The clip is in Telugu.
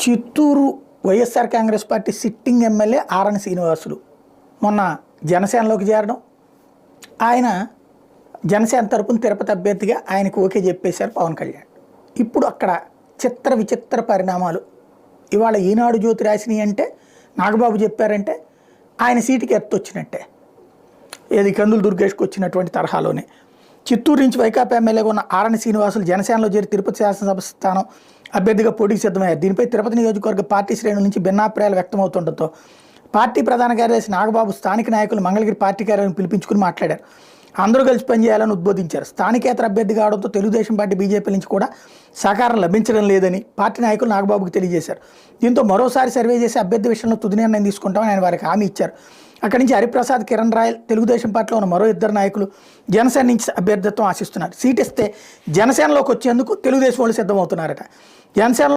Chittoor YSR Congress party sitting MLA Arani Srinivasulu మొన్న జనసేనలోకి చేరడం, ఆయన జనసేన తరపున తిరుపతి అభ్యర్థిగా ఆయనకు ఓకే చెప్పేశారు పవన్ కళ్యాణ్. ఇప్పుడు అక్కడ చిత్ర విచిత్ర పరిణామాలు. ఇవాళ ఈనాడు జ్యోతి రాసినాయి అంటే నాగబాబు చెప్పారంటే ఆయన సీటుకి ఎత్తొచ్చినట్టే. ఏది కందులు దుర్గేష్కి వచ్చినటువంటి తరహాలోనే చిత్తూరు నుంచి వైకాపా ఎమ్మెల్యేగా ఉన్న ఆరణి శ్రీనివాసులు జనసేనలో చేరి తిరుపతి శాసనసభ స్థానం అభ్యర్థిగా పోటీకి సిద్ధమయ్యారు. దీనిపై తిరుపతి నియోజకవర్గ పార్టీ శ్రేణుల నుంచి భిన్నాభిప్రాయాలు వ్యక్తమవుతుండటంతో పార్టీ ప్రధాన కార్యదర్శి నాగబాబు స్థానిక నాయకులు మంగళగిరి పార్టీ కార్యాలయం పిలిపించుకుని మాట్లాడారు. అందరూ కలిసి పనిచేయాలని ఉద్బోధించారు. స్థానికేతర అభ్యర్థి కావడంతో తెలుగుదేశం పార్టీ బీజేపీ నుంచి కూడా సహకారం లభించడం లేదని పార్టీ నాయకులు నాగబాబుకు తెలియజేశారు. దీంతో మరోసారి సర్వే చేసి అభ్యర్థి విషయంలో తుది నిర్ణయం తీసుకుంటామని ఆయన వారికి హామీ ఇచ్చారు. అక్కడి నుంచి హరిప్రసాద్, కిరణ్ రాయల్ తెలుగుదేశం పార్టీలో ఉన్న మరో ఇద్దరు నాయకులు జనసేన నుంచి అభ్యర్థిత్వం ఆశిస్తున్నారు. సీట్ ఇస్తే జనసేనలోకి వచ్చేందుకు తెలుగుదేశం వాళ్ళు సిద్ధమవుతున్నారట. జనసేన